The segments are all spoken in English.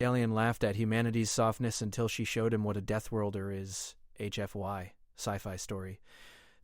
Alien laughed at humanity's softness until she showed him what a Deathworlder is. HFY, Sci-Fi Story.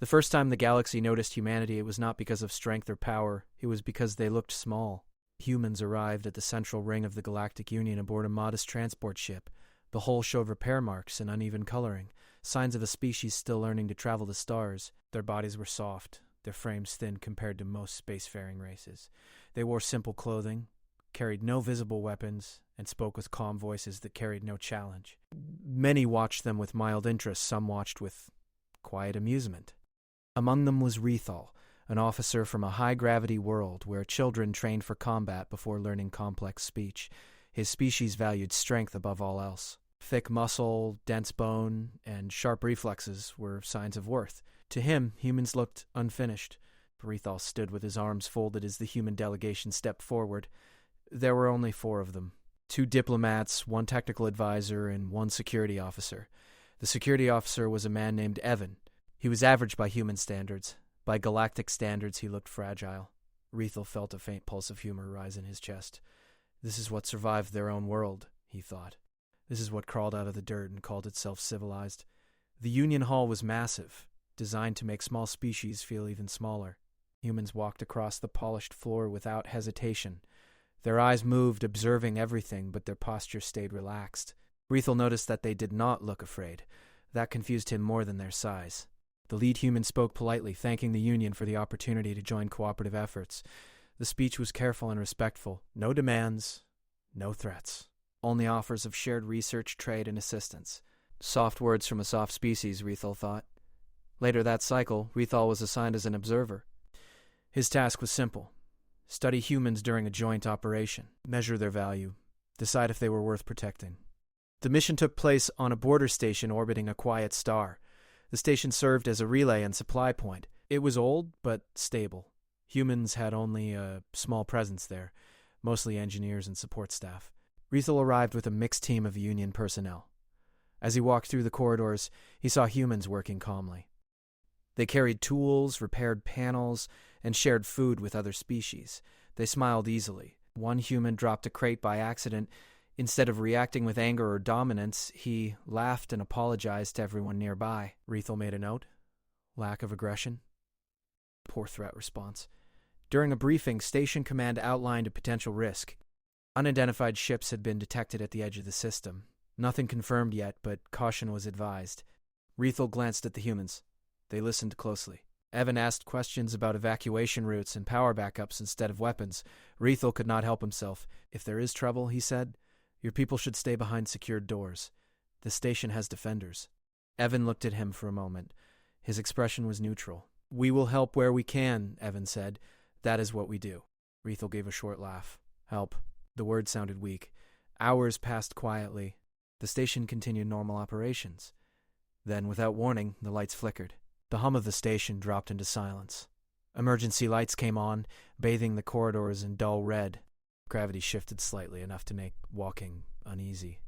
The first time the galaxy noticed humanity, it was not because of strength or power. It was because they looked small. Humans arrived at the central ring of the Galactic Union aboard a modest transport ship. The hull showed repair marks and uneven coloring, signs of a species still learning to travel the stars. Their bodies were soft, their frames thin compared to most spacefaring races. They wore simple clothing, carried no visible weapons, and spoke with calm voices that carried no challenge. Many watched them with mild interest, some watched with quiet amusement. Among them was Rethal, an officer from a high-gravity world where children trained for combat before learning complex speech. His species valued strength above all else. Thick muscle, dense bone, and sharp reflexes were signs of worth. To him, humans looked unfinished. Rethal stood with his arms folded as the human delegation stepped forward. There were only 4 of them. 2 diplomats, 1 technical advisor, and 1 security officer. The security officer was a man named Evan. He was average by human standards. By galactic standards, he looked fragile. Rethal felt a faint pulse of humor rise in his chest. This is what survived their own world, he thought. This is what crawled out of the dirt and called itself civilized. The Union Hall was massive, designed to make small species feel even smaller. Humans walked across the polished floor without hesitation. Their eyes moved, observing everything, but their posture stayed relaxed. Rethal noticed that they did not look afraid. That confused him more than their size. The lead human spoke politely, thanking the Union for the opportunity to join cooperative efforts. The speech was careful and respectful. No demands, no threats. Only offers of shared research, trade, and assistance. Soft words from a soft species, Rethal thought. Later that cycle, Rethal was assigned as an observer. His task was simple. Study humans during a joint operation. Measure their value. Decide if they were worth protecting. The mission took place on a border station orbiting a quiet star. The station served as a relay and supply point. It was old, but stable. Humans had only a small presence there, mostly engineers and support staff. Rethal arrived with a mixed team of Union personnel. As he walked through the corridors, he saw humans working calmly. They carried tools, repaired panels, and shared food with other species. They smiled easily. One human dropped a crate by accident. Instead of reacting with anger or dominance, he laughed and apologized to everyone nearby. Rethal made a note. Lack of aggression. Poor threat response. During a briefing, Station Command outlined a potential risk. Unidentified ships had been detected at the edge of the system. Nothing confirmed yet, but caution was advised. Rethal glanced at the humans. They listened closely. Evan asked questions about evacuation routes and power backups instead of weapons. Rethal could not help himself. If there is trouble, he said, your people should stay behind secured doors. The station has defenders. Evan looked at him for a moment. His expression was neutral. We will help where we can, Evan said. That is what we do. Rethal gave a short laugh. Help. The word sounded weak. Hours passed quietly. The station continued normal operations. Then, without warning, the lights flickered. The hum of the station dropped into silence. Emergency lights came on, bathing the corridors in dull red. Gravity shifted slightly, enough to make walking uneasy.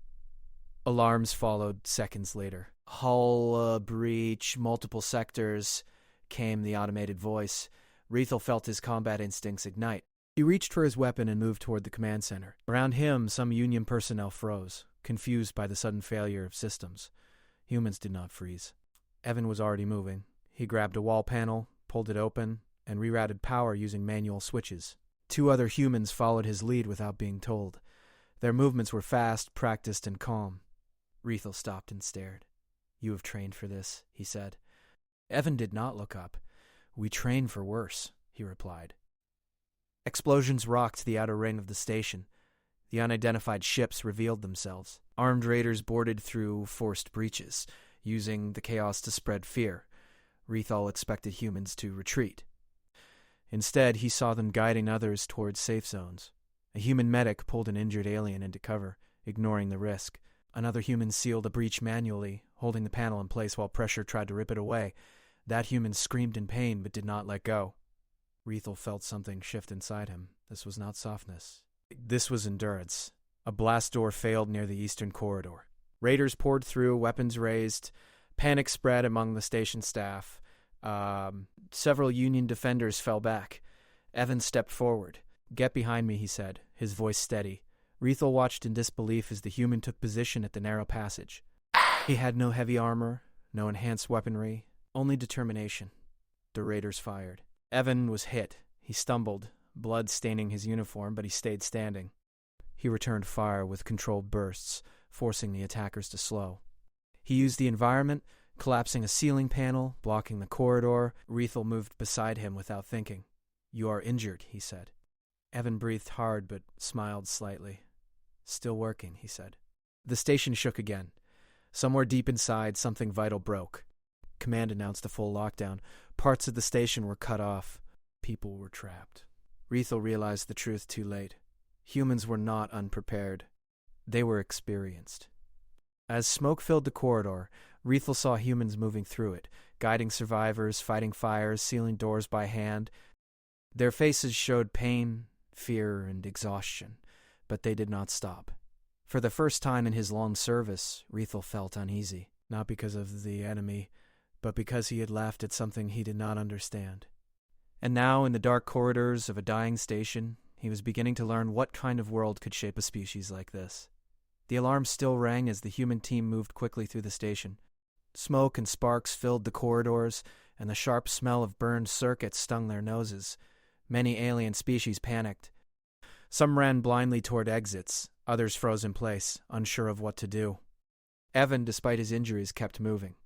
Alarms followed seconds later. Hull breach, multiple sectors, came the automated voice. Rethal felt his combat instincts ignite. He reached for his weapon and moved toward the command center. Around him, some Union personnel froze, confused by the sudden failure of systems. Humans did not freeze. Evan was already moving. He grabbed a wall panel, pulled it open, and rerouted power using manual switches. 2 other humans followed his lead without being told. Their movements were fast, practiced, and calm. Rethal stopped and stared. You have trained for this, he said. Evan did not look up. We train for worse, he replied. Explosions rocked the outer ring of the station. The unidentified ships revealed themselves. Armed raiders boarded through forced breaches, using the chaos to spread fear. Rethal expected humans to retreat. Instead, he saw them guiding others towards safe zones. A human medic pulled an injured alien into cover, ignoring the risk. Another human sealed a breach manually, holding the panel in place while pressure tried to rip it away. That human screamed in pain but did not let go. Rethal felt something shift inside him. This was not softness. This was endurance. A blast door failed near the eastern corridor. Raiders poured through, weapons raised. Panic spread among the station staff. Several Union defenders fell back. Evan stepped forward. Get behind me, he said, his voice steady. Rethel watched in disbelief as the human took position at the narrow passage. He had no heavy armor, no enhanced weaponry, only determination. The raiders fired. Evan was hit. He stumbled, blood staining his uniform, but he stayed standing. He returned fire with controlled bursts, forcing the attackers to slow. He used the environment, collapsing a ceiling panel, blocking the corridor. Rethel moved beside him without thinking. "You are injured," he said. Evan breathed hard but smiled slightly. "Still working," he said. The station shook again. Somewhere deep inside, something vital broke. Command announced a full lockdown. Parts of the station were cut off. People were trapped. Rethel realized the truth too late. Humans were not unprepared. They were experienced. As smoke filled the corridor, Rethel saw humans moving through it, guiding survivors, fighting fires, sealing doors by hand. Their faces showed pain, fear, and exhaustion, but they did not stop. For the first time in his long service, Rethel felt uneasy, not because of the enemy, but because he had laughed at something he did not understand. And now, in the dark corridors of a dying station, he was beginning to learn what kind of world could shape a species like this. The alarm still rang as the human team moved quickly through the station. Smoke and sparks filled the corridors, and the sharp smell of burned circuits stung their noses. Many alien species panicked. Some ran blindly toward exits, others froze in place, unsure of what to do. Evan, despite his injuries, kept moving.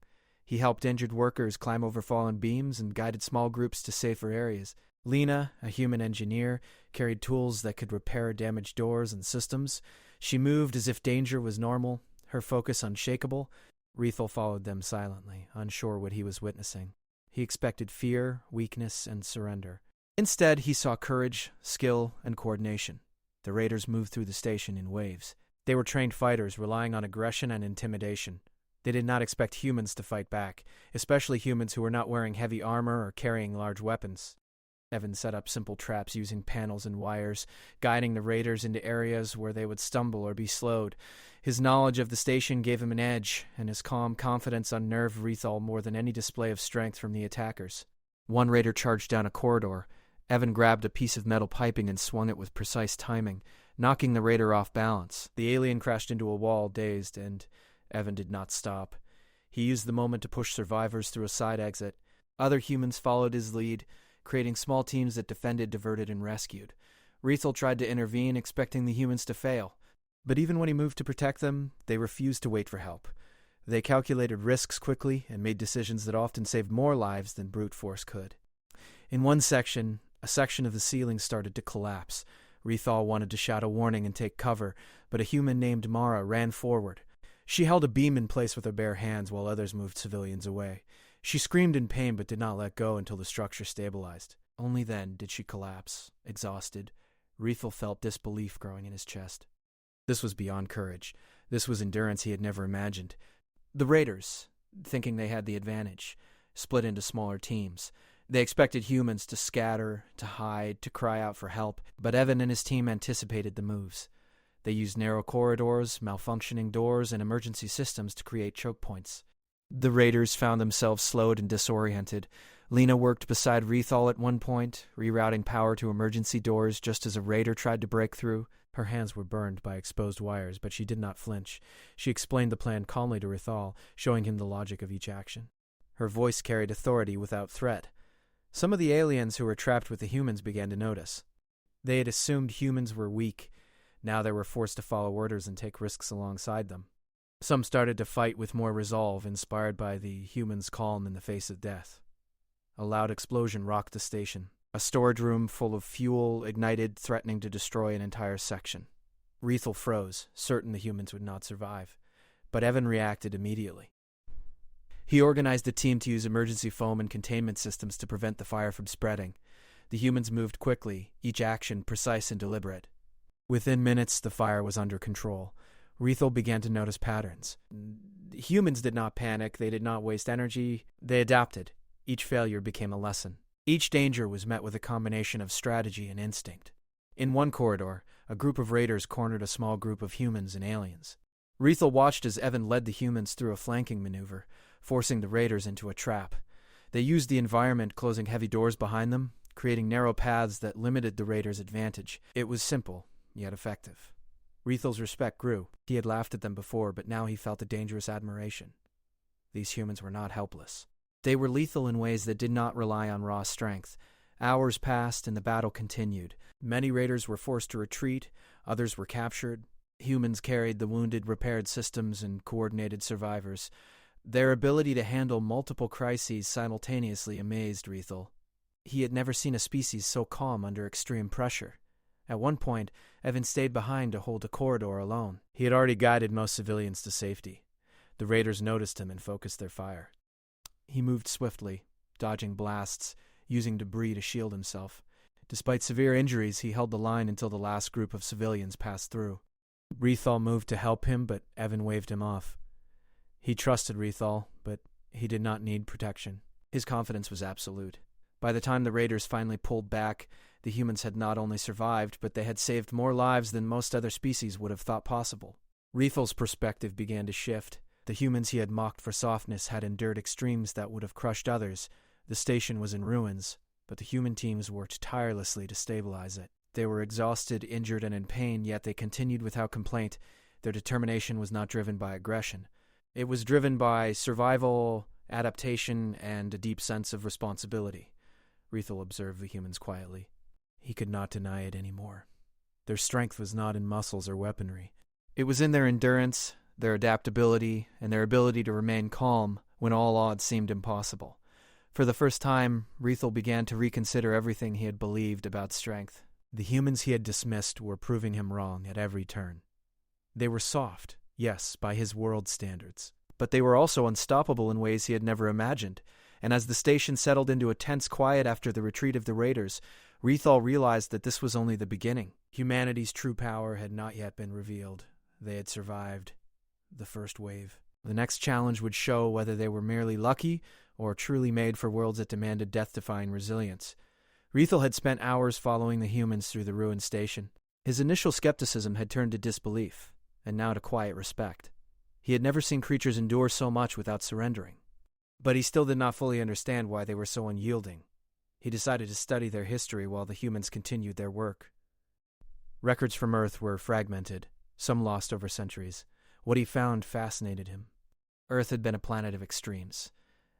He helped injured workers climb over fallen beams and guided small groups to safer areas. Lena, a human engineer, carried tools that could repair damaged doors and systems. She moved as if danger was normal, her focus unshakable. Rethel followed them silently, unsure what he was witnessing. He expected fear, weakness, and surrender. Instead, he saw courage, skill, and coordination. The raiders moved through the station in waves. They were trained fighters, relying on aggression and intimidation. They did not expect humans to fight back, especially humans who were not wearing heavy armor or carrying large weapons. Evan set up simple traps using panels and wires, guiding the raiders into areas where they would stumble or be slowed. His knowledge of the station gave him an edge, and his calm confidence unnerved Rethel more than any display of strength from the attackers. One raider charged down a corridor. Evan grabbed a piece of metal piping and swung it with precise timing, knocking the raider off balance. The alien crashed into a wall, dazed, and Evan did not stop. He used the moment to push survivors through a side exit. Other humans followed his lead, creating small teams that defended, diverted, and rescued. Rethel tried to intervene, expecting the humans to fail. But even when he moved to protect them, they refused to wait for help. They calculated risks quickly and made decisions that often saved more lives than brute force could. In one section, a section of the ceiling started to collapse. Rethel wanted to shout a warning and take cover, but a human named Mara ran forward. She held a beam in place with her bare hands while others moved civilians away. She screamed in pain but did not let go until the structure stabilized. Only then did she collapse, exhausted. Rethel felt disbelief growing in his chest. This was beyond courage. This was endurance he had never imagined. The raiders, thinking they had the advantage, split into smaller teams. They expected humans to scatter, to hide, to cry out for help, but Evan and his team anticipated the moves. They used narrow corridors, malfunctioning doors, and emergency systems to create choke points. The raiders found themselves slowed and disoriented. Lena worked beside Rethel at one point, rerouting power to emergency doors just as a raider tried to break through. Her hands were burned by exposed wires, but she did not flinch. She explained the plan calmly to Rethel, showing him the logic of each action. Her voice carried authority without threat. Some of the aliens who were trapped with the humans began to notice. They had assumed humans were weak. Now they were forced to follow orders and take risks alongside them. Some started to fight with more resolve, inspired by the humans' calm in the face of death. A loud explosion rocked the station. A storage room full of fuel ignited, threatening to destroy an entire section. Rethel froze, certain the humans would not survive. But Evan reacted immediately. He organized a team to use emergency foam and containment systems to prevent the fire from spreading. The humans moved quickly, each action precise and deliberate. Within minutes, the fire was under control. Rethel began to notice patterns. Humans did not panic, they did not waste energy, they adapted. Each failure became a lesson. Each danger was met with a combination of strategy and instinct. In one corridor, a group of raiders cornered a small group of humans and aliens. Rethel watched as Evan led the humans through a flanking maneuver, forcing the raiders into a trap. They used the environment, closing heavy doors behind them, creating narrow paths that limited the raiders' advantage. It was simple, yet effective. Rethal's respect grew. He had laughed at them before, but now he felt a dangerous admiration. These humans were not helpless. They were lethal in ways that did not rely on raw strength. Hours passed and the battle continued. Many raiders were forced to retreat, others were captured. Humans carried the wounded, repaired systems, and coordinated survivors. Their ability to handle multiple crises simultaneously amazed Rethal. He had never seen a species so calm under extreme pressure. At one point, Evan stayed behind to hold a corridor alone. He had already guided most civilians to safety. The raiders noticed him and focused their fire. He moved swiftly, dodging blasts, using debris to shield himself. Despite severe injuries, he held the line until the last group of civilians passed through. Rethal moved to help him, but Evan waved him off. He trusted Rethal, but he did not need protection. His confidence was absolute. By the time the raiders finally pulled back, the humans had not only survived, but they had saved more lives than most other species would have thought possible. Rethal's perspective began to shift. The humans he had mocked for softness had endured extremes that would have crushed others. The station was in ruins, but the human teams worked tirelessly to stabilize it. They were exhausted, injured, and in pain, yet they continued without complaint. Their determination was not driven by aggression. It was driven by survival, adaptation, and a deep sense of responsibility. Rethal observed the humans quietly. He could not deny it anymore. Their strength was not in muscles or weaponry. It was in their endurance, their adaptability, and their ability to remain calm when all odds seemed impossible. For the first time, Rethal began to reconsider everything he had believed about strength. The humans he had dismissed were proving him wrong at every turn. They were soft, yes, by his world standards, but they were also unstoppable in ways he had never imagined. And as the station settled into a tense quiet after the retreat of the raiders, Rethal realized that this was only the beginning. Humanity's true power had not yet been revealed. They had survived the first wave. The next challenge would show whether they were merely lucky or truly made for worlds that demanded death-defying resilience. Rethal had spent hours following the humans through the ruined station. His initial skepticism had turned to disbelief, and now to quiet respect. He had never seen creatures endure so much without surrendering. But he still did not fully understand why they were so unyielding. He decided to study their history while the humans continued their work. Records from Earth were fragmented, some lost over centuries. What he found fascinated him. Earth had been a planet of extremes.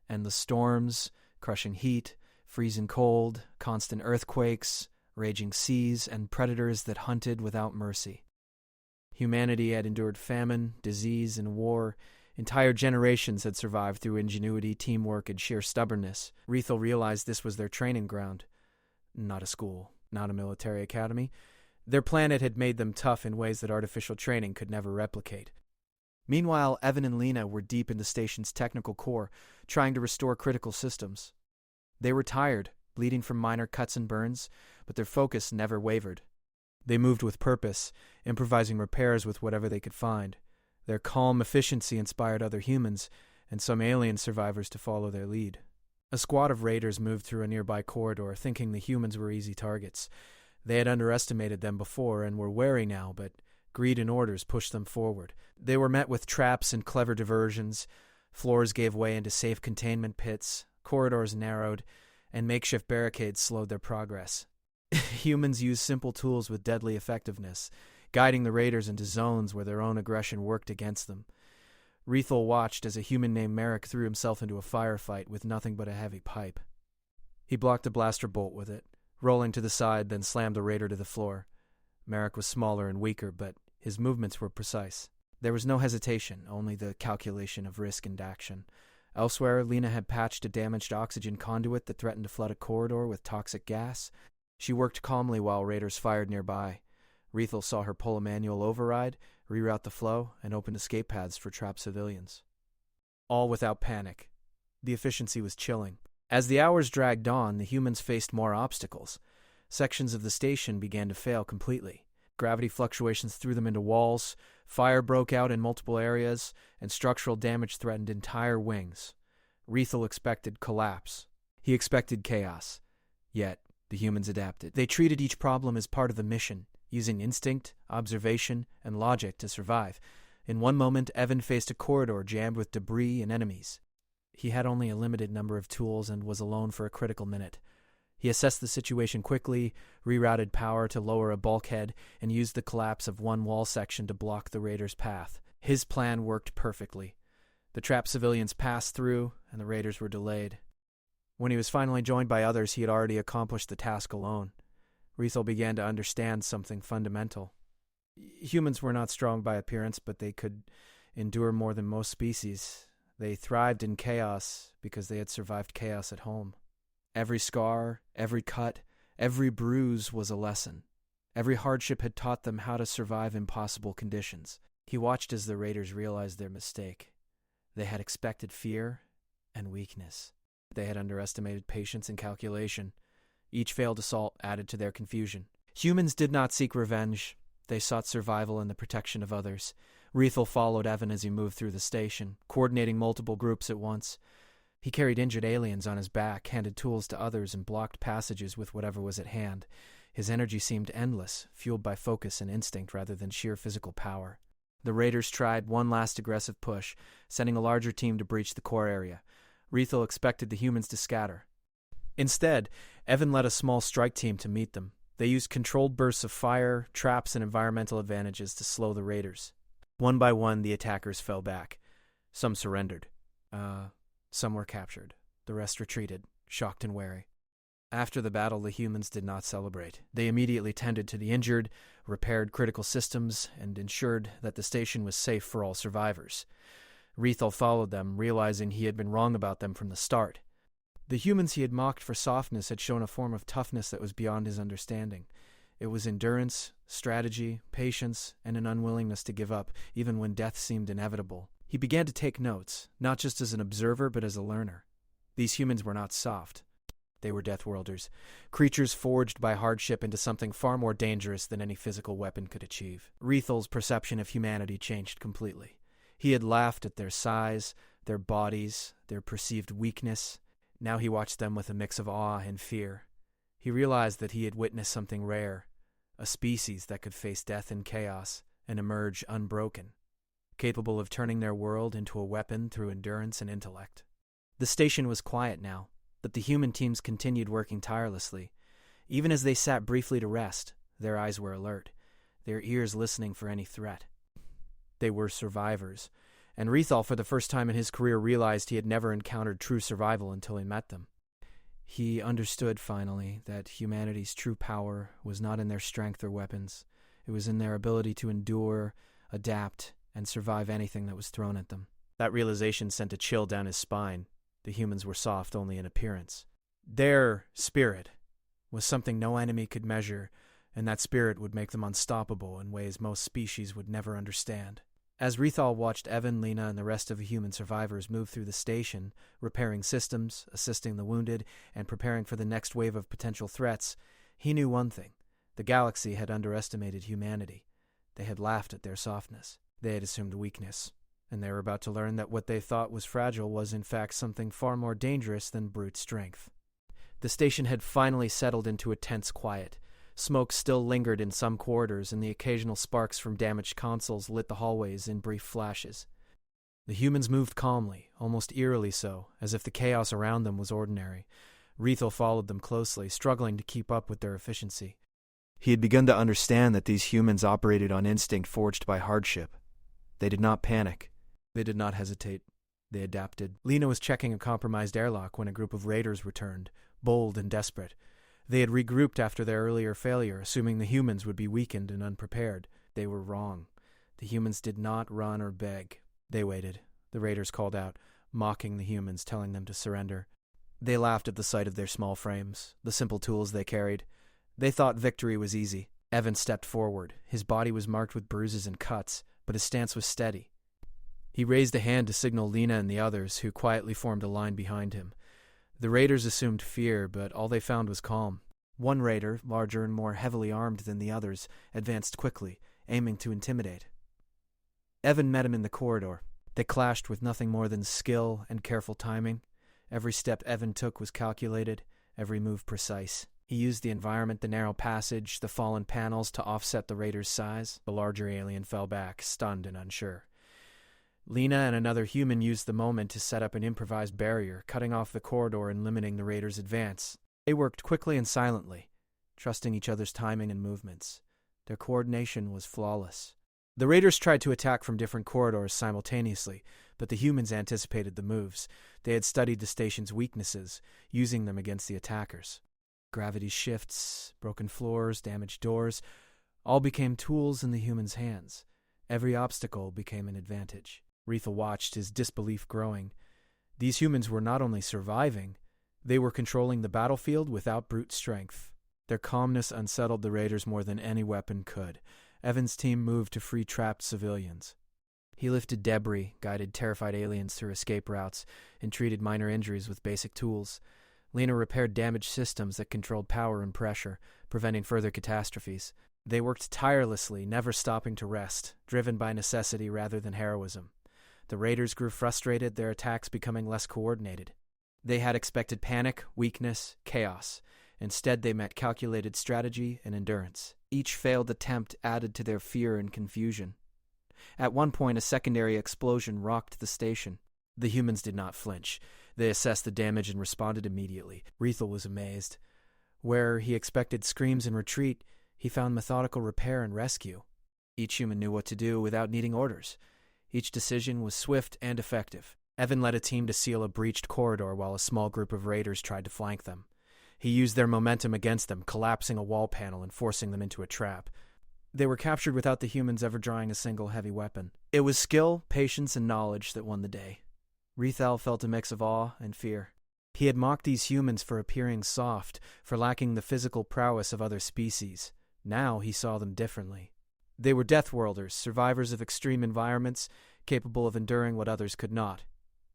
Endless storms, crushing heat, freezing cold, constant earthquakes, raging seas, and predators that hunted without mercy. Humanity had endured famine, disease, and war. Entire generations had survived through ingenuity, teamwork, and sheer stubbornness. Rethal realized this was their training ground. Not a school, not a military academy. Their planet had made them tough in ways that artificial training could never replicate. Meanwhile, Evan and Lena were deep in the station's technical core, trying to restore critical systems. They were tired, bleeding from minor cuts and burns, but their focus never wavered. They moved with purpose, improvising repairs with whatever they could find. Their calm efficiency inspired other humans, and some alien survivors to follow their lead. A squad of raiders moved through a nearby corridor, thinking the humans were easy targets. They had underestimated them before and were wary now, but greed and orders pushed them forward. They were met with traps and clever diversions. Floors gave way into safe containment pits, corridors narrowed, and makeshift barricades slowed their progress. Humans used simple tools with deadly effectiveness, guiding the raiders into zones where their own aggression worked against them. Rethal watched as a human named Merrick threw himself into a firefight with nothing but a heavy pipe. He blocked a blaster bolt with it, rolling to the side, then slammed the raider to the floor. Merrick was smaller and weaker, but his movements were precise. There was no hesitation, only the calculation of risk and action. Elsewhere, Lena had patched a damaged oxygen conduit that threatened to flood a corridor with toxic gas. She worked calmly while raiders fired nearby. Rethal saw her pull a manual override, reroute the flow, and open escape paths for trapped civilians. All without panic. The efficiency was chilling. As the hours dragged on, the humans faced more obstacles. Sections of the station began to fail completely. Gravity fluctuations threw them into walls, fire broke out in multiple areas, and structural damage threatened entire wings. Rethal expected collapse. He expected chaos. Yet, the humans adapted. They treated each problem as part of the mission, using instinct, observation, and logic to survive. In one moment, Evan faced a corridor jammed with debris and enemies. He had only a limited number of tools and was alone for a critical minute. He assessed the situation quickly, rerouted power to lower a bulkhead, and used the collapse of one wall section to block the raiders' path. His plan worked perfectly. The trapped civilians passed through, and the raiders were delayed. When he was finally joined by others, he had already accomplished the task alone. Rethel began to understand something fundamental. Humans were not strong by appearance, but they could endure more than most species. They thrived in chaos because they had survived chaos at home. Every scar, every cut, every bruise was a lesson. Every hardship had taught them how to survive impossible conditions. He watched as the raiders realized their mistake. They had expected fear and weakness. They had underestimated patience and calculation. Each failed assault added to their confusion. Humans did not seek revenge. They sought survival and the protection of others. Rethel followed Evan as he moved through the station, coordinating multiple groups at once. He carried injured aliens on his back, handed tools to others, and blocked passages with whatever was at hand. His energy seemed endless, fueled by focus and instinct rather than sheer physical power. The raiders tried one last aggressive push, sending a larger team to breach the core area. Rethel expected the humans to scatter. Instead, Evan led a small strike team to meet them. They used controlled bursts of fire, traps, and environmental advantages to slow the raiders. One by one, the attackers fell back. Some surrendered. Some were captured. The rest retreated, shocked and wary. After the battle, the humans did not celebrate. They immediately tended to the injured, repaired critical systems, and ensured that the station was safe for all survivors. Rethel followed them, realizing he had been wrong about them from the start. The humans he had mocked for softness had shown a form of toughness that was beyond his understanding. It was endurance, strategy, patience, and an unwillingness to give up, even when death seemed inevitable. He began to take notes, not just as an observer, but as a learner. These humans were not soft. They were Deathworlders, creatures forged by hardship into something far more dangerous than any physical weapon could achieve. Rethel's perception of humanity changed completely. He had laughed at their size, their bodies, their perceived weakness. Now he watched them with a mix of awe and fear. He realized that he had witnessed something rare, a species that could face death and chaos and emerge unbroken, capable of turning their world into a weapon through endurance and intellect. The station was quiet now, but the human teams continued working tirelessly. Even as they sat briefly to rest, their eyes were alert, their ears listening for any threat. They were survivors, and Rethel for the first time in his career realized he had never encountered true survival until he met them. He understood, finally, that humanity's true power was not in their strength or weapons. It was in their ability to endure, adapt, and survive anything that was thrown at them. That realization sent a chill down his spine. The humans were soft only in appearance. Their spirit was something no enemy could measure, and that spirit would make them unstoppable in ways most species would never understand. As Rethel watched Evan, Lena, and the rest of the human survivors move through the station, repairing systems, assisting the wounded, and preparing for the next wave of potential threats, he knew one thing. The galaxy had underestimated humanity. They had laughed at their softness. They had assumed weakness. And they were about to learn that what they thought was fragile was in fact something far more dangerous than brute strength. The station had finally settled into a tense quiet. Smoke still lingered in some corridors, and the occasional sparks from damaged consoles lit the hallways in brief flashes. The humans moved calmly, almost eerily so, as if the chaos around them was ordinary. Rethel followed them closely, struggling to keep up with their efficiency. He had begun to understand that these humans operated on instinct forged by hardship. They did not panic. They did not hesitate. They adapted. Lena was checking a compromised airlock when a group of raiders returned, bold and desperate. They had regrouped after their earlier failure, assuming the humans would be weakened and unprepared. They were wrong. The humans did not run or beg. They waited. The raiders called out, mocking the humans, telling them to surrender. They laughed at the sight of their small frames, the simple tools they carried. They thought victory was easy. Evan stepped forward. His body was marked with bruises and cuts, but his stance was steady. He raised a hand to signal Lena and the others, who quietly formed a line behind him. The raiders assumed fear, but all they found was calm. One raider, larger and more heavily armed than the others, advanced quickly, aiming to intimidate. Evan met him in the corridor. They clashed with nothing more than skill and careful timing. Every step Evan took was calculated, every move precise. He used the environment, the narrow passage, the fallen panels to offset the raider's size. The larger alien fell back, stunned and unsure. Lena and another human used the moment to set up an improvised barrier, cutting off the corridor and limiting the raiders' advance. They worked quickly and silently, trusting each other's timing and movements. Their coordination was flawless. The raiders tried to attack from different corridors simultaneously, but the humans anticipated the moves. They had studied the station's weaknesses, using them against the attackers. Gravity shifts, broken floors, damaged doors, all became tools in the humans' hands. Every obstacle became an advantage. Rethel watched, his disbelief growing. These humans were not only surviving, they were controlling the battlefield without brute strength. Their calmness unsettled the raiders more than any weapon could. Evan's team moved to free trapped civilians. He lifted debris, guided terrified aliens through escape routes, and treated minor injuries with basic tools. Lena repaired damaged systems that controlled power and pressure, preventing further catastrophes. They worked tirelessly, never stopping to rest, driven by necessity rather than heroism. The raiders grew frustrated, their attacks becoming less coordinated. They had expected panic, weakness, chaos. Instead, they met calculated strategy and endurance. Each failed attempt added to their fear and confusion. At one point, a secondary explosion rocked the station. The humans did not flinch. They assessed the damage and responded immediately. Rethel was amazed. Where he expected screams and retreat, he found methodical repair and rescue. Each human knew what to do without needing orders. Each decision was swift and effective. Evan led a team to seal a breached corridor while a small group of raiders tried to flank them. He used their momentum against them, collapsing a wall panel and forcing them into a trap. They were captured without the humans ever drawing a single heavy weapon. It was skill, patience, and knowledge that won the day. Rethel felt a mix of awe and fear. He had mocked these humans for appearing soft, for lacking the physical prowess of other species. Now he saw them differently. They were Deathworlders, survivors of extreme environments, capable of enduring what others could not.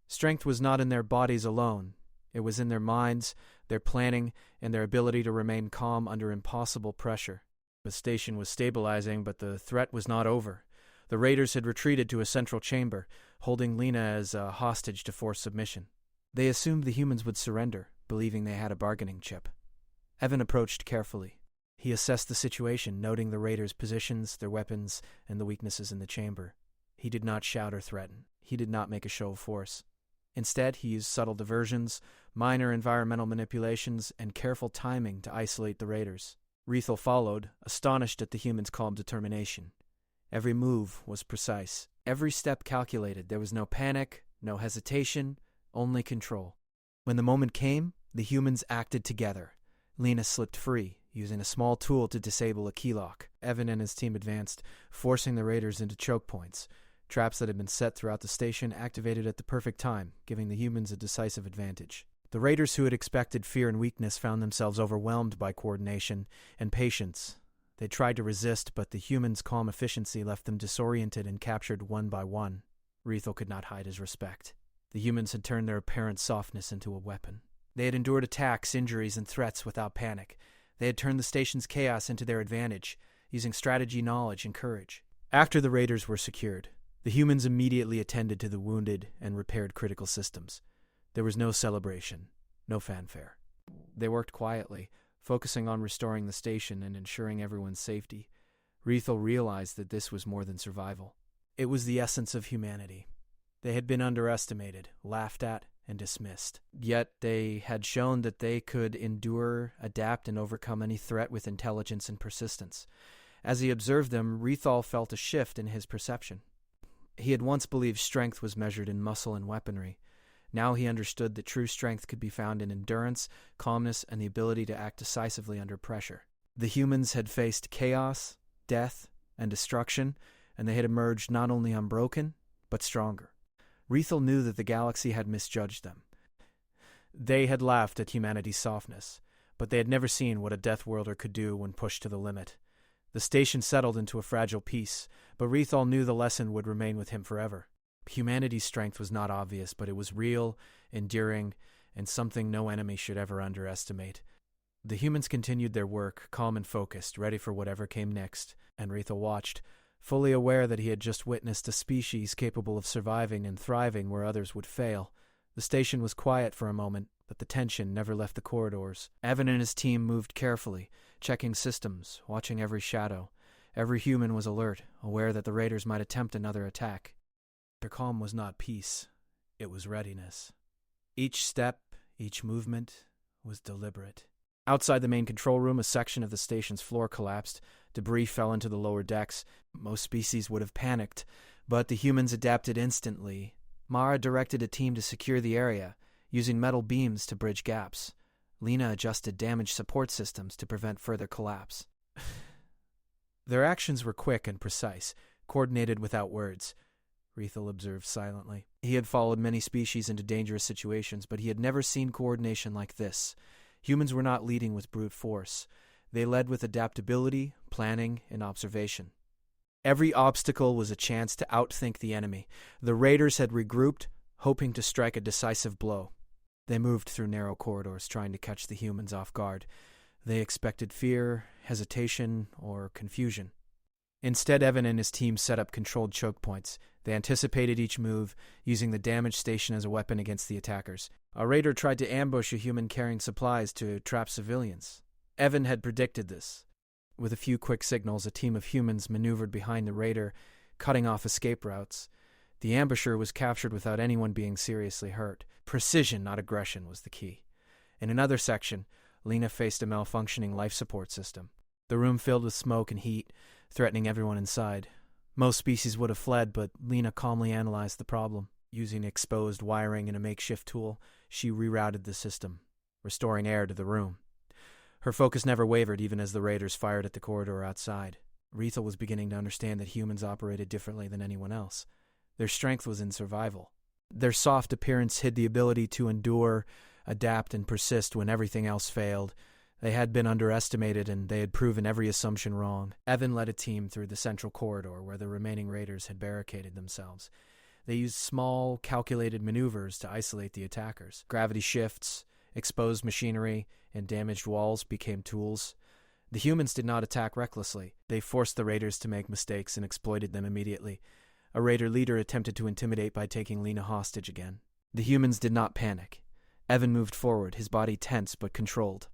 Strength was not in their bodies alone. It was in their minds, their planning, and their ability to remain calm under impossible pressure. The station was stabilizing, but the threat was not over. The raiders had retreated to a central chamber, holding Lena as a hostage to forced submission. They assumed the humans would surrender, believing they had a bargaining chip. Evan approached carefully. He assessed the situation, noting the raiders' positions, their weapons, and the weaknesses in the chamber. He did not shout or threaten. He did not make a show of force. Instead, he used subtle diversions, minor environmental manipulations, and careful timing to isolate the raiders. Rethel followed, astonished at the humans' calm determination. Every move was precise. Every step calculated. There was no panic, no hesitation, only control. When the moment came, the humans acted together. Lena slipped free, using a small tool to disable a key lock. Evan and his team advanced, forcing the raiders into choke points. Traps that had been set throughout the station activated at the perfect time, giving the humans a decisive advantage. The raiders who had expected fear and weakness found themselves overwhelmed by coordination and patience. They tried to resist, but the humans' calm efficiency left them disoriented and captured one by one. Rethel could not hide his respect. The humans had turned their apparent softness into a weapon. They had endured attacks, injuries, and threats without panic. They had turned the station's chaos into their advantage, using strategy, knowledge, and courage. After the raiders were secured, the humans immediately attended to the wounded and repaired critical systems. There was no celebration, no fanfare. They worked quietly, focusing on restoring the station and ensuring everyone's safety. Rethel realized that this was more than survival. It was the essence of humanity. They had been underestimated, laughed at, and dismissed. Yet they had shown that they could endure, adapt, and overcome any threat with intelligence and persistence. As he observed them, Rethel felt a shift in his perception. He had once believed strength was measured in muscle and weaponry. Now he understood that true strength could be found in endurance, calmness, and the ability to act decisively under pressure. The humans had faced chaos, death, and destruction, and they had emerged not only unbroken, but stronger. Rethel knew that the galaxy had misjudged them. They had laughed at humanity's softness, but they had never seen what a Deathworlder could do when pushed to the limit. The station settled into a fragile peace, but Rethel knew the lesson would remain with him forever. Humanity's strength was not obvious, but it was real, enduring, and something no enemy should ever underestimate. The humans continued their work, calm and focused, ready for whatever came next, and Rethel watched, fully aware that he had just witnessed a species capable of surviving and thriving where others would fail. The station was quiet for a moment, but the tension never left the corridors. Evan and his team moved carefully, checking systems, watching every shadow. Every human was alert, aware that the raiders might attempt another attack. Their calm was not peace, it was readiness. Each step, each movement was deliberate. Outside the main control room, a section of the station's floor collapsed. Debris fell into the lower decks. Most species would have panicked, but the humans adapted instantly. Mara directed a team to secure the area, using metal beams to bridge gaps. Lena adjusted damaged support systems to prevent further collapse. Their actions were quick and precise, coordinated without words. Rethel observed silently. He had followed many species into dangerous situations, but he had never seen coordination like this. Humans were not leading with brute force. They led with adaptability, planning, and observation. Every obstacle was a chance to outthink the enemy. The raiders had regrouped, hoping to strike a decisive blow. They moved through narrow corridors, trying to catch the humans off guard. They expected fear, hesitation, or confusion. Instead, Evan and his team set up controlled choke points. They anticipated each move, using the damaged station as a weapon against the attackers. A raider tried to ambush a human carrying supplies to trap civilians. Evan had predicted this. With a few quick signals, a team of humans maneuvered behind the raider, cutting off escape routes. The ambusher was captured without anyone being seriously hurt. Precision, not aggression, was the key. In another section, Lena faced a malfunctioning life support system. The room filled with smoke and heat, threatening everyone inside. Most species would have fled, but Lena calmly analyzed the problem. Using exposed wiring and a makeshift tool, she rerouted the system, restoring air to the room. Her focus never wavered even as the raiders fired at the corridor outside. Rethel was beginning to understand that humans operated differently than anyone else. Their strength was in survival. Their soft appearance hid the ability to endure, adapt, and persist when everything else failed. They had been underestimated, and they had proven every assumption wrong. Evan led a team through the central corridor where the remaining raiders had barricaded themselves. They used small, calculated maneuvers to isolate the attackers. Gravity shifts, exposed machinery, and damaged walls became tools. The humans did not attack recklessly. They forced the raiders to make mistakes and exploited them immediately. A raider leader attempted to intimidate by taking Lena hostage again. The humans did not panic. Evan moved forward, his body tense but controlled.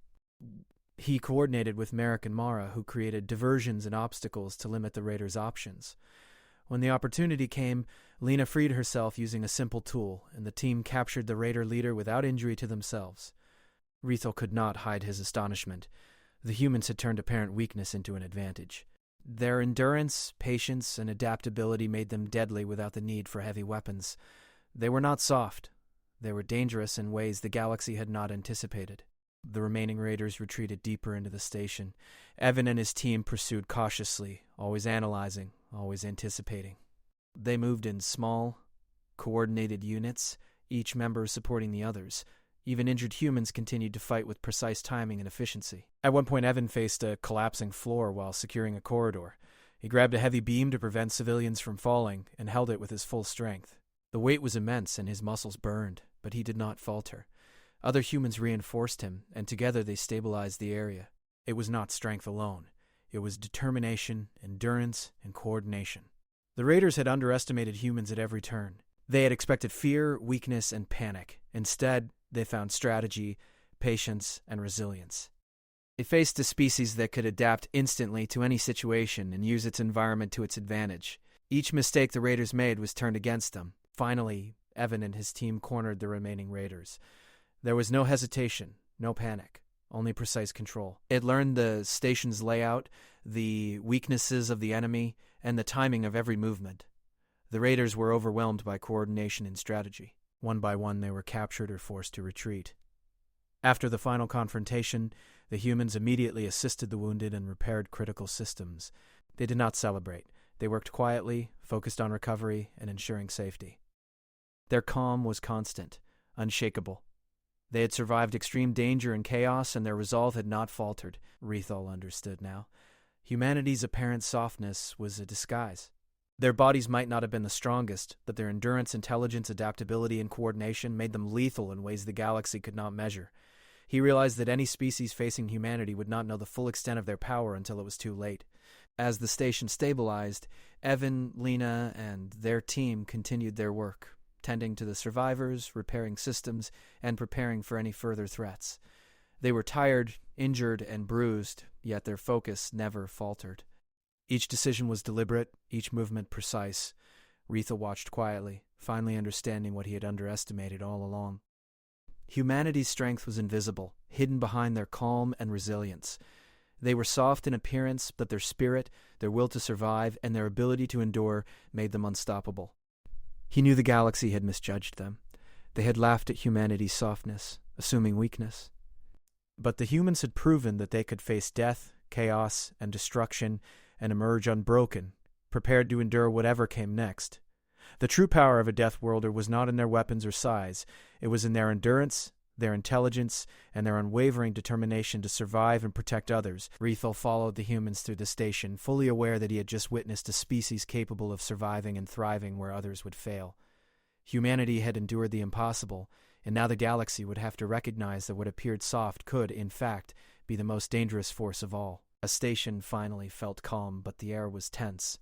He coordinated with Merrick and Mara, who created diversions and obstacles to limit the raiders' options. When the opportunity came, Lena freed herself using a simple tool, and the team captured the raider leader without injury to themselves. Rethel could not hide his astonishment. The humans had turned apparent weakness into an advantage. Their endurance, patience, and adaptability made them deadly without the need for heavy weapons. They were not soft. They were dangerous in ways the galaxy had not anticipated. The remaining raiders retreated deeper into the station. Evan and his team pursued cautiously, always analyzing, always anticipating. They moved in small, coordinated units, each member supporting the others. Even injured humans continued to fight with precise timing and efficiency. At one point, Evan faced a collapsing floor while securing a corridor. He grabbed a heavy beam to prevent civilians from falling and held it with his full strength. The weight was immense and his muscles burned, but he did not falter. Other humans reinforced him, and together they stabilized the area. It was not strength alone. It was determination, endurance, and coordination. The raiders had underestimated humans at every turn. They had expected fear, weakness, and panic. Instead, they found strategy, patience, and resilience. They faced a species that could adapt instantly to any situation and use its environment to its advantage. Each mistake the raiders made was turned against them. Finally, Evan and his team cornered the remaining raiders. There was no hesitation, no panic, only precise control. It learned the station's layout, the weaknesses of the enemy, and the timing of every movement. The raiders were overwhelmed by coordination and strategy. One by one, they were captured or forced to retreat. After the final confrontation, the humans immediately assisted the wounded and repaired critical systems. They did not celebrate. They worked quietly, focused on recovery, and ensuring safety. Their calm was constant, unshakable. They had survived extreme danger and chaos, and their resolve had not faltered. Rethel understood now. Humanity's apparent softness was a disguise. Their bodies might not have been the strongest, but their endurance, intelligence, adaptability, and coordination made them lethal in ways the galaxy could not measure. He realized that any species facing humanity would not know the full extent of their power until it was too late. As the station stabilized, Evan, Lena, and their team continued their work, tending to the survivors, repairing systems, and preparing for any further threats. They were tired, injured, and bruised, yet their focus never faltered. Each decision was deliberate, each movement precise. Rethel watched quietly, finally understanding what he had underestimated all along. Humanity's strength was invisible, hidden behind their calm and resilience. They were soft in appearance, but their spirit, their will to survive, and their ability to endure made them unstoppable. He knew the galaxy had misjudged them. They had laughed at humanity's softness, assuming weakness. But the humans had proven that they could face death, chaos, and destruction and emerge unbroken, prepared to endure whatever came next. The true power of a Deathworlder was not in their weapons or size. It was in their endurance, their intelligence, and their unwavering determination to survive and protect others. Rethel followed the humans through the station, fully aware that he had just witnessed a species capable of surviving and thriving where others would fail. Humanity had endured the impossible, and now the galaxy would have to recognize that what appeared soft could, in fact, be the most dangerous force of all. A station finally felt calm, but the air was tense.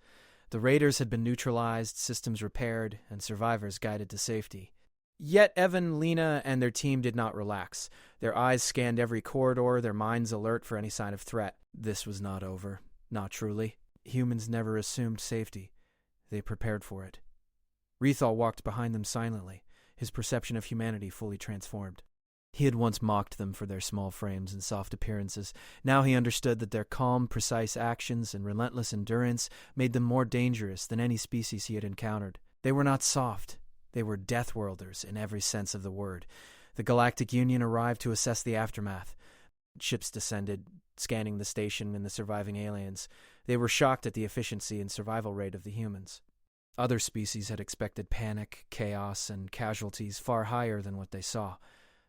The raiders had been neutralized, systems repaired, and survivors guided to safety. Yet Evan, Lena, and their team did not relax. Their eyes scanned every corridor, their minds alert for any sign of threat. This was not over. Not truly. Humans never assumed safety. They prepared for it. Rethal walked behind them silently, his perception of humanity fully transformed. He had once mocked them for their small frames and soft appearances. Now he understood that their calm, precise actions and relentless endurance made them more dangerous than any species he had encountered. They were not soft. They were Deathworlders in every sense of the word. The Galactic Union arrived to assess the aftermath. Ships descended, scanning the station and the surviving aliens. They were shocked at the efficiency and survival rate of the humans. Other species had expected panic, chaos, and casualties far higher than what they saw.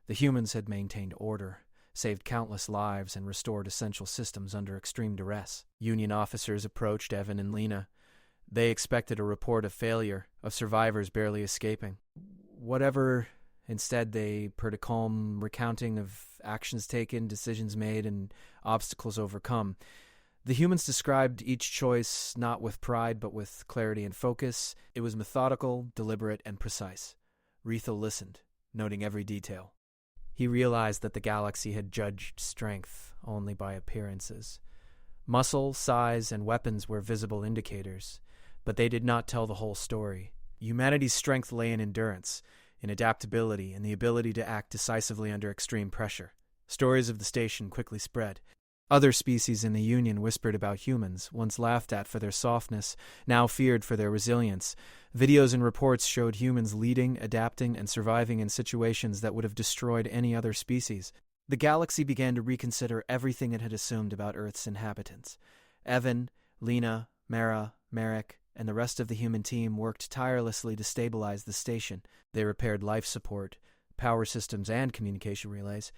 The humans had maintained order, saved countless lives, and restored essential systems under extreme duress. Union officers approached Evan and Lena. They expected a report of failure, of survivors barely escaping. Instead they heard a calm recounting of actions taken, decisions made, and obstacles overcome. The humans described each choice not with pride but with clarity and focus. It was methodical, deliberate, and precise. Rethel listened, noting every detail. He realized that the galaxy had judged strength only by appearances. Muscle, size, and weapons were visible indicators, but they did not tell the whole story. Humanity's strength lay in endurance, in adaptability, and the ability to act decisively under extreme pressure. Stories of the station quickly spread. Other species in the Union whispered about humans, once laughed at for their softness, now feared for their resilience. Videos and reports showed humans leading, adapting, and surviving in situations that would have destroyed any other species. The galaxy began to reconsider everything it had assumed about Earth's inhabitants. Evan, Lena, Mara, Merrick, and the rest of the human team worked tirelessly to stabilize the station. They repaired life support, power systems, and communication relays.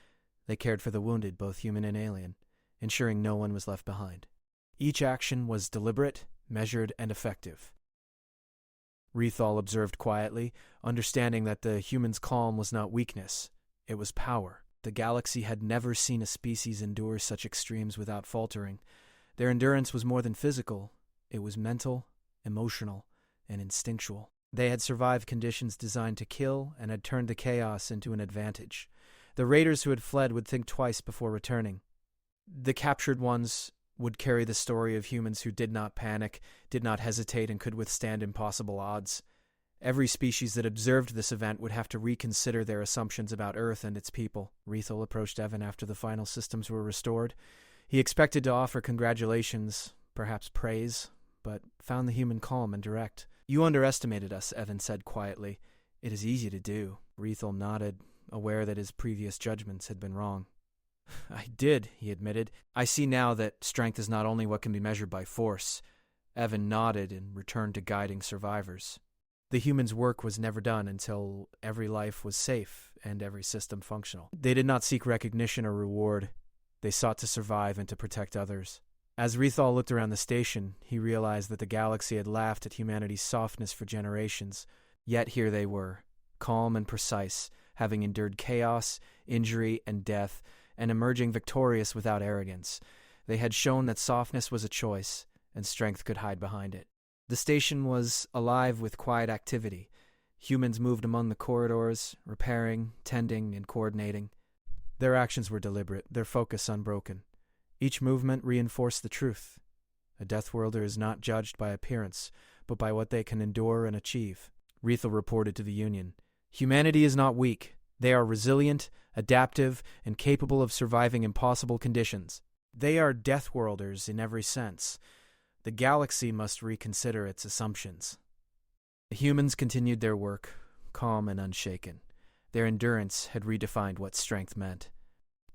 They cared for the wounded, both human and alien, ensuring no one was left behind. Each action was deliberate, measured, and effective. Rethal observed quietly, understanding that the human's calm was not weakness, it was power. The galaxy had never seen a species endure such extremes without faltering. Their endurance was more than physical, it was mental, emotional, and instinctual. They had survived conditions designed to kill and had turned the chaos into an advantage. The raiders who had fled would think twice before returning. The captured ones would carry the story of humans who did not panic, did not hesitate, and could withstand impossible odds. Every species that observed this event would have to reconsider their assumptions about Earth and its people. Rethel approached Evan after the final systems were restored. He expected to offer congratulations, perhaps praise, but found the human calm and direct. "You underestimated us," Evan said quietly. "It is easy to do." Rethel nodded, aware that his previous judgments had been wrong. "I did," he admitted. "I see now that strength is not only what can be measured by force." Evan nodded and returned to guiding survivors. The humans' work was never done until every life was safe and every system functional. They did not seek recognition or reward. They sought to survive and to protect others. As Rethal looked around the station, he realized that the galaxy had laughed at humanity's softness for generations. Yet here they were, calm and precise, having endured chaos, injury, and death, and emerging victorious without arrogance. They had shown that softness was a choice, and strength could hide behind it. The station was alive with quiet activity. Humans moved among the corridors, repairing, tending, and coordinating. Their actions were deliberate, their focus unbroken. Each movement reinforced the truth. A Deathworlder is not judged by appearance, but by what they can endure and achieve. Rethel reported to the Union. "Humanity is not weak. They are resilient, adaptive, and capable of surviving impossible conditions. They are Deathworlders in every sense. The galaxy must reconsider its assumptions. The humans continued their work, calm and unshaken. Their endurance had redefined what strength meant.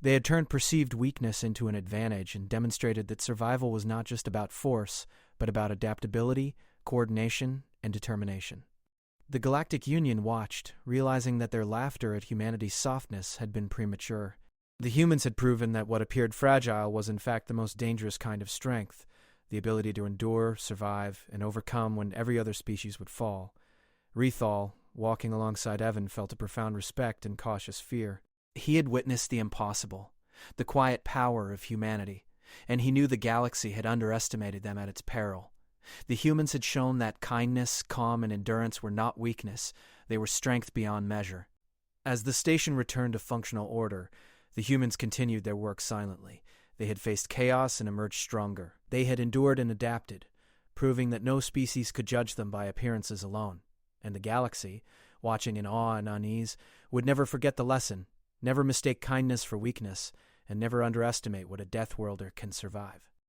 They had turned perceived weakness into an advantage and demonstrated that survival was not just about force, but about adaptability, coordination, and determination. The Galactic Union watched, realizing that their laughter at humanity's softness had been premature. The humans had proven that what appeared fragile was in fact the most dangerous kind of strength, the ability to endure, survive, and overcome when every other species would fall. Rethal, walking alongside Evan, felt a profound respect and cautious fear. He had witnessed the impossible, the quiet power of humanity, and he knew the galaxy had underestimated them at its peril. The humans had shown that kindness, calm, and endurance were not weakness, they were strength beyond measure. As the station returned to functional order, the humans continued their work silently. They had faced chaos and emerged stronger. They had endured and adapted, proving that no species could judge them by appearances alone. And the galaxy, watching in awe and unease, would never forget the lesson, never mistake kindness for weakness, and never underestimate what a Deathworlder can survive.